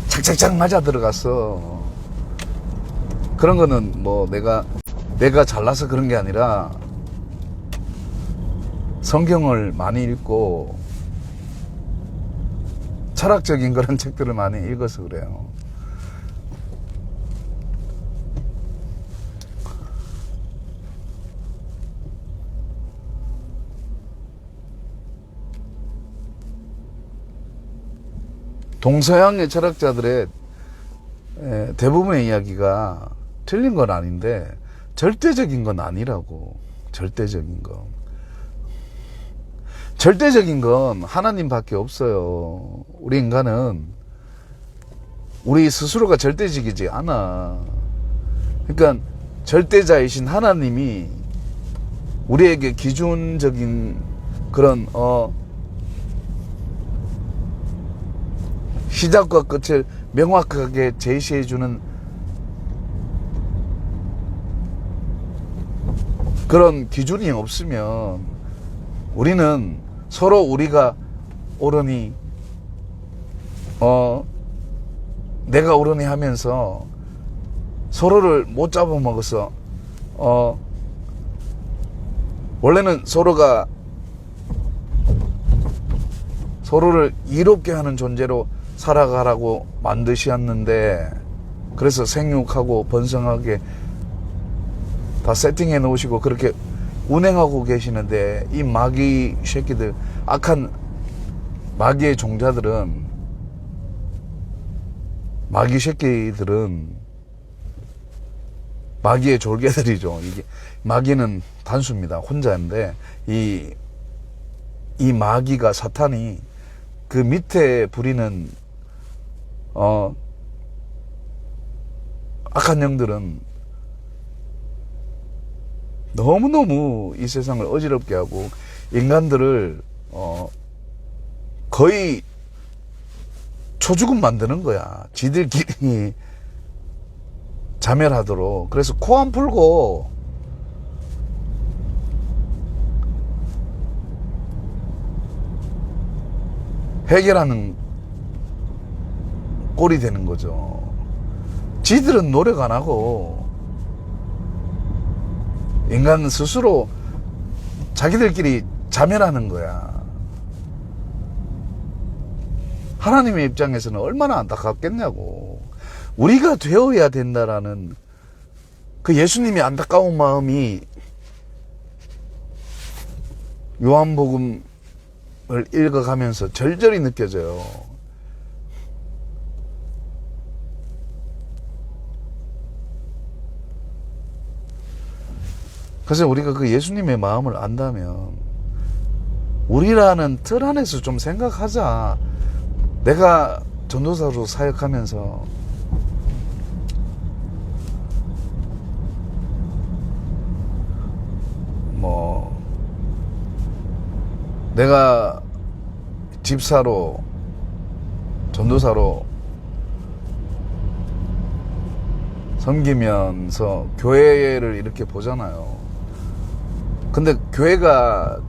착착착 맞아 들어갔어. 그런 거는 뭐 내가 잘나서 그런 게 아니라 성경을 많이 읽고 철학적인 그런 책들을 많이 읽어서 그래요. 동서양의 철학자들의 대부분의 이야기가 틀린 건 아닌데 절대적인 건 아니라고. 절대적인 건 하나님밖에 없어요. 우리 인간은 우리 스스로가 절대적이지 않아. 그러니까 절대자이신 하나님이 우리에게 기준적인 그런 시작과 끝을 명확하게 제시해주는 그런 기준이 없으면 우리는 서로 우리가 옳으니 내가 옳으니 하면서 서로를 못 잡아먹어서 원래는 서로가 서로를 이롭게 하는 존재로 살아가라고 만드셨는데, 그래서 생육하고 번성하게 다 세팅해 놓으시고 그렇게 운행하고 계시는데, 이 마귀 새끼들, 악한 마귀의 종자들은, 마귀 새끼들은 마귀의 졸개들이죠. 이게 마귀는 단수입니다. 혼자인데 이 마귀가, 사탄이 그 밑에 부리는 악한 영들은 너무너무 이 세상을 어지럽게 하고 인간들을 거의 초죽음 만드는 거야. 지들끼리 자멸하도록. 그래서 코 안 풀고 해결하는 꼴이 되는 거죠. 지들은 노력 안 하고 인간 스스로 자기들끼리 자멸하는 거야. 하나님의 입장에서는 얼마나 안타깝겠냐고. 우리가 되어야 된다라는 그 예수님의 안타까운 마음이 요한복음을 읽어가면서 절절히 느껴져요. 그래서 우리가 그 예수님의 마음을 안다면 우리라는 틀 안에서 좀 생각하자. 내가 전도사로 사역하면서 내가 집사로 전도사로 섬기면서 교회를 이렇게 보잖아요. 근데 교회가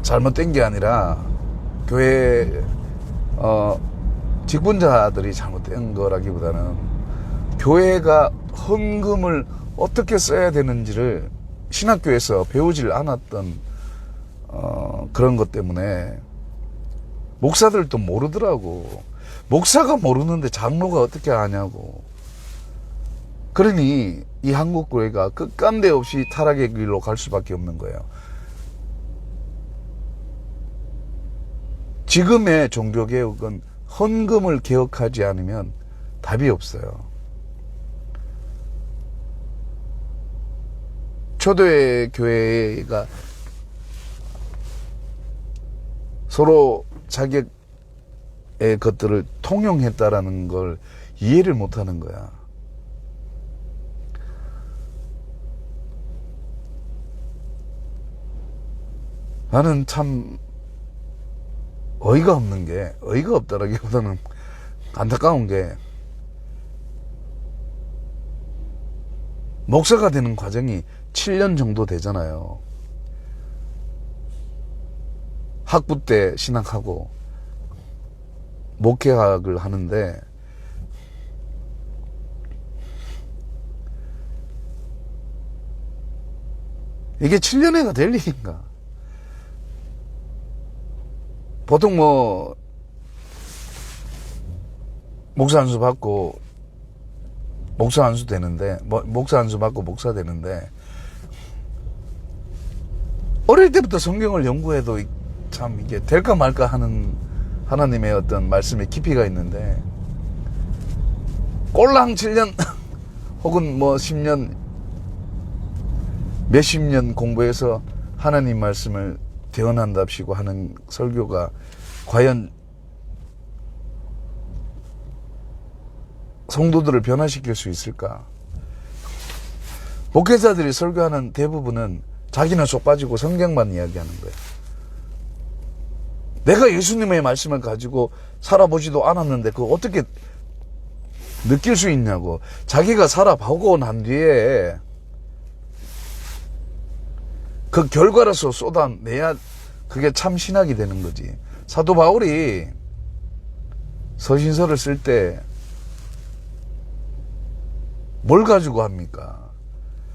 잘못된 게 아니라 교회 직분자들이 잘못된 거라기보다는 교회가 헌금을 어떻게 써야 되는지를 신학교에서 배우질 않았던 그런 것 때문에 목사들도 모르더라고. 목사가 모르는데 장로가 어떻게 아냐고. 그러니 이 한국 교회가 끝간데 없이 타락의 길로 갈 수밖에 없는 거예요. 지금의 종교개혁은 헌금을 개혁하지 않으면 답이 없어요. 초대 교회가 서로 자기의 것들을 통용했다라는 걸 이해를 못하는 거야. 나는 참 어이가 없다라기보다는 안타까운 게 목사가 되는 과정이 7년 정도 되잖아요. 학부 때 신학하고 목회학을 하는데 이게 7년회가 될 일인가? 보통 목사 안수 받고 목사 안수 되는데 목사 안수 받고 목사 되는데 어릴 때부터 성경을 연구해도 참 이게 될까 말까 하는 하나님의 어떤 말씀의 깊이가 있는데 꼴랑 7년 혹은 10년 몇십 년 공부해서 하나님 말씀을 대언한답시고 하는 설교가 과연 성도들을 변화시킬 수 있을까? 목회자들이 설교하는 대부분은 자기는 쏙 빠지고 성경만 이야기하는 거예요. 내가 예수님의 말씀을 가지고 살아보지도 않았는데 그거 어떻게 느낄 수 있냐고. 자기가 살아보고 난 뒤에 그 결과로서 쏟아내야 그게 참 신학이 되는 거지. 사도 바울이 서신서를 쓸 때 뭘 가지고 합니까?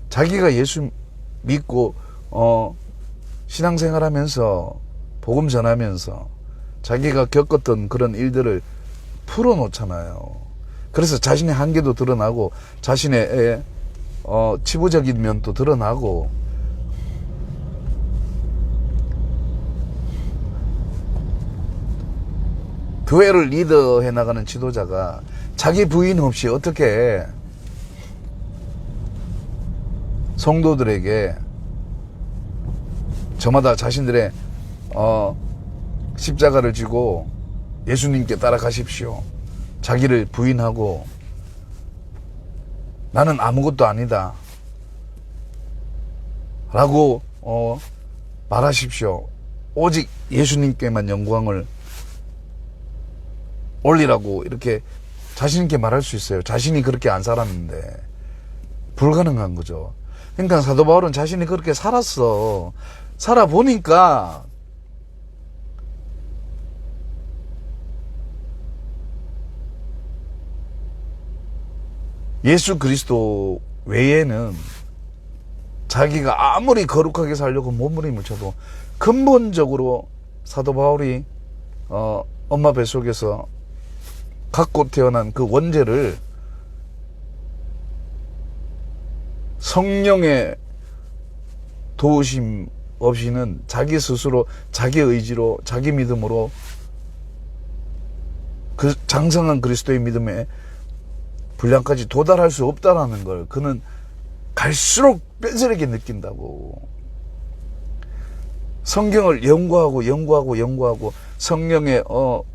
자기가 예수 믿고 신앙생활하면서 복음 전하면서 자기가 겪었던 그런 일들을 풀어놓잖아요. 그래서 자신의 한계도 드러나고 자신의 치부적인 면도 드러나고 교회를 리더해 나가는 지도자가 자기 부인 없이 어떻게 성도들에게 저마다 자신들의 십자가를 지고 예수님께 따라가십시오. 자기를 부인하고 나는 아무것도 아니다 라고 말하십시오. 오직 예수님께만 영광을 올리라고 이렇게 자신 있게 말할 수 있어요. 자신이 그렇게 안 살았는데 불가능한 거죠. 그러니까 사도 바울은 자신이 그렇게 살았어. 살아보니까 예수 그리스도 외에는 자기가 아무리 거룩하게 살려고 몸부림을 쳐도 근본적으로 사도 바울이 엄마 뱃속에서 갖고 태어난 그 원죄를 성령의 도우심 없이는 자기 스스로 자기 의지로 자기 믿음으로 그 장성한 그리스도의 믿음에 분량까지 도달할 수 없다라는 걸 그는 갈수록 뼈저리게 느낀다고. 성경을 연구하고 성령의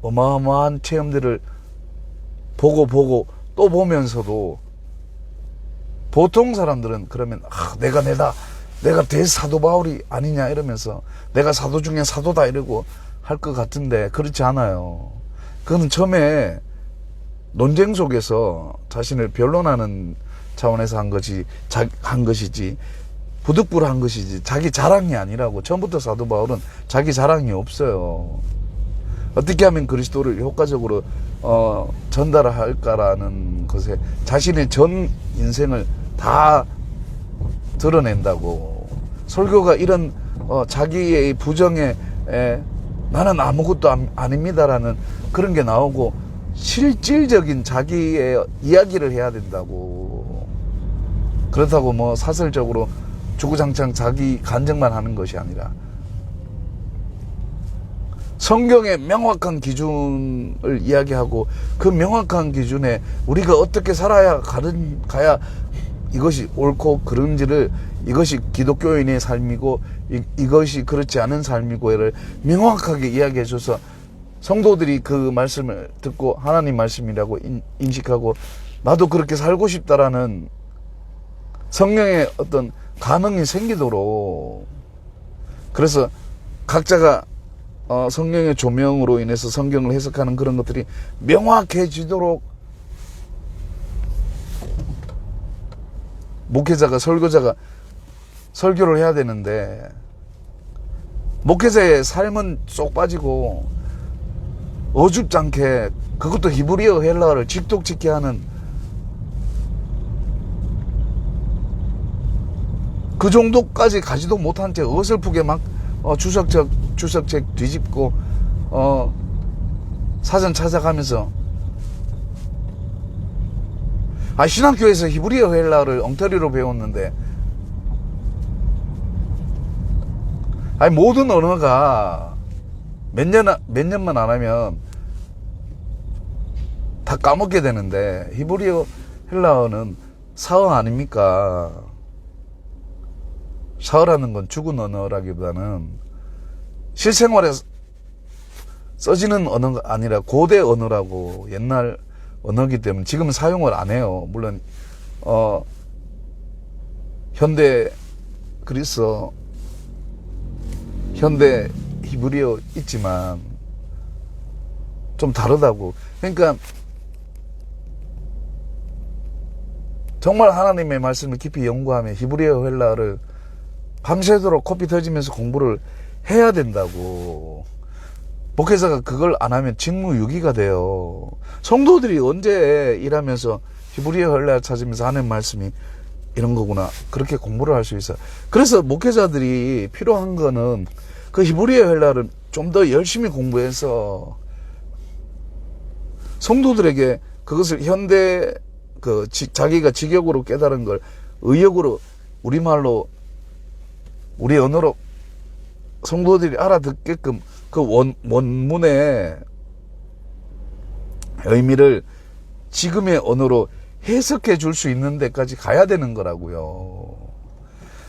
어마어마한 체험들을 보고 또 보면서도 보통 사람들은 그러면 내가 대사도 바울이 아니냐 이러면서 내가 사도 중에 사도다 이러고 할 것 같은데 그렇지 않아요. 그는 처음에 논쟁 속에서 자신을 변론하는 차원에서 한 것이지 부득불한 것이지 자기 자랑이 아니라고. 처음부터 사도 바울은 자기 자랑이 없어요. 어떻게 하면 그리스도를 효과적으로 전달할까라는 것에 자신의 전 인생을 다 드러낸다고. 설교가 이런 자기의 부정에 나는 아무것도 아닙니다라는 그런 게 나오고 실질적인 자기의 이야기를 해야 된다고. 그렇다고 뭐 사설적으로 주구장창 자기 간증만 하는 것이 아니라 성경의 명확한 기준을 이야기하고 그 명확한 기준에 우리가 어떻게 살아야 가야 이것이 옳고 그른지를, 이것이 기독교인의 삶이고 이것이 그렇지 않은 삶이고를 명확하게 이야기해 줘서 성도들이 그 말씀을 듣고 하나님 말씀이라고 인식하고 나도 그렇게 살고 싶다라는 성령의 어떤 가능이 생기도록, 그래서 각자가 성령의 조명으로 인해서 성경을 해석하는 그런 것들이 명확해지도록 목회자가, 설교자가 설교를 해야 되는데, 목회자의 삶은 쏙 빠지고 어줍지 않게 그것도 히브리어 헬라어를 직독직해 하는 그 정도까지 가지도 못한 채 어설프게 막 주석책 뒤집고 사전 찾아가면서, 신학교에서 히브리어 헬라어를 엉터리로 배웠는데, 모든 언어가 몇 년만 안 하면 다 까먹게 되는데 히브리어 헬라어는 사어 아닙니까? 사어라는 건 죽은 언어라기보다는 실생활에 써지는 언어가 아니라 고대 언어라고, 옛날 언어기 때문에 지금은 사용을 안 해요. 물론 현대 그리스어, 현대 히브리어 있지만 좀 다르다고. 그러니까 정말 하나님의 말씀을 깊이 연구하며 히브리어 헬라어를 밤새도록 코피 터지면서 공부를 해야 된다고. 목회자가 그걸 안 하면 직무유기가 돼요. 성도들이 언제 일하면서 히브리어 헬라어 찾으면서 하는 말씀이 이런 거구나, 그렇게 공부를 할 수 있어요. 그래서 목회자들이 필요한 거는 그 히브리어 헬라어를 좀 더 열심히 공부해서 성도들에게 그것을 현대 자기가 직역으로 깨달은 걸 의역으로, 우리말로, 우리 언어로 성도들이 알아듣게끔 그 원문의 의미를 지금의 언어로 해석해 줄 수 있는 데까지 가야 되는 거라고요.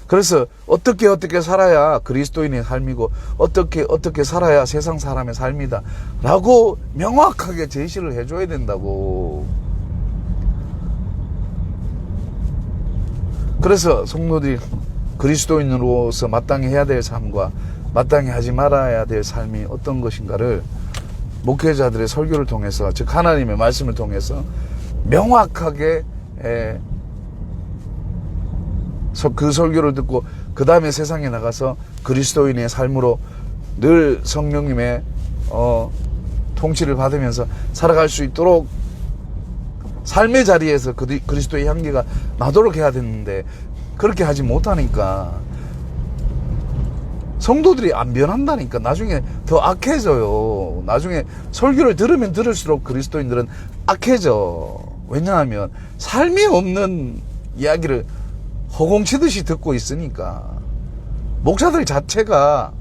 그래서 어떻게 살아야 그리스도인의 삶이고 어떻게 살아야 세상 사람의 삶이다 라고 명확하게 제시를 해줘야 된다고. 그래서 성도들이 그리스도인으로서 마땅히 해야 될 삶과 마땅히 하지 말아야 될 삶이 어떤 것인가를 목회자들의 설교를 통해서, 즉 하나님의 말씀을 통해서 명확하게 그 설교를 듣고 그 다음에 세상에 나가서 그리스도인의 삶으로 늘 성령님의 통치를 받으면서 살아갈 수 있도록 삶의 자리에서 그리스도의 향기가 나도록 해야 되는데 그렇게 하지 못하니까 성도들이 안 변한다니까. 나중에 더 악해져요. 나중에 설교를 들으면 들을수록 그리스도인들은 악해져. 왜냐하면 삶이 없는 이야기를 허공치듯이 듣고 있으니까. 목사들 자체가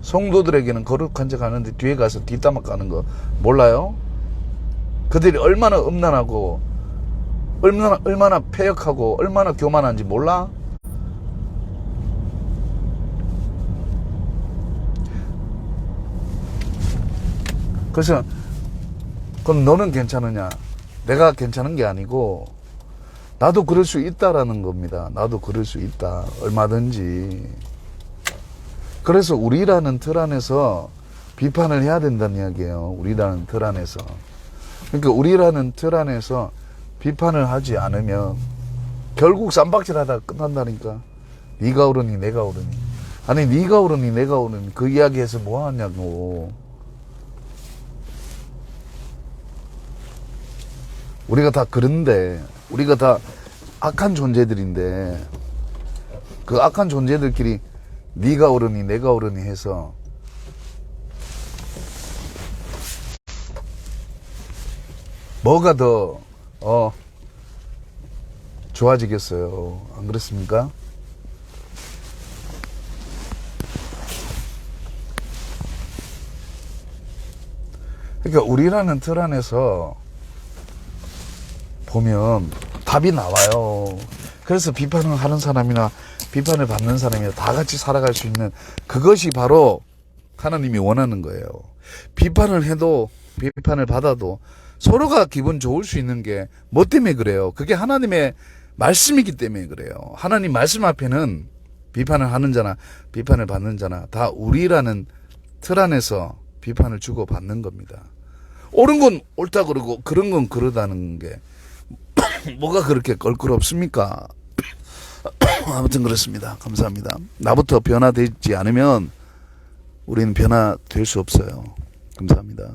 성도들에게는 거룩한 척 하는데 뒤에 가서 뒷담화 까는 거 몰라요? 그들이 얼마나 음란하고 얼마나 패역하고 얼마나 교만한지 몰라? 그래서 그럼 너는 괜찮으냐? 내가 괜찮은 게 아니고 나도 그럴 수 있다라는 겁니다. 나도 그럴 수 있다. 얼마든지. 그래서 우리라는 틀 안에서 비판을 해야 된다는 이야기예요. 우리라는 틀 안에서. 그러니까 우리라는 틀 안에서 비판을 하지 않으면 결국 쌈박질하다가 끝난다니까. 네가 옳으니 내가 옳으니. 아니 네가 옳으니 내가 옳으니 그 이야기에서 뭐 하냐고. 우리가 다 그런데, 우리가 다 악한 존재들인데 그 악한 존재들끼리 네가 옳으니 내가 옳으니 해서 뭐가 더 좋아지겠어요? 안 그렇습니까? 그러니까 우리라는 틀 안에서 보면 답이 나와요. 그래서 비판을 하는 사람이나 비판을 받는 사람이나 다 같이 살아갈 수 있는 그것이 바로 하나님이 원하는 거예요. 비판을 해도 비판을 받아도 서로가 기분 좋을 수 있는 게 뭐 때문에 그래요? 그게 하나님의 말씀이기 때문에 그래요. 하나님 말씀 앞에는 비판을 하는 자나 비판을 받는 자나 다 우리라는 틀 안에서 비판을 주고 받는 겁니다. 옳은 건 옳다 그러고 그런 건 그러다는 게 뭐가 그렇게 껄끄럽습니까? 아무튼 그렇습니다. 감사합니다. 나부터 변화되지 않으면 우리는 변화될 수 없어요. 감사합니다.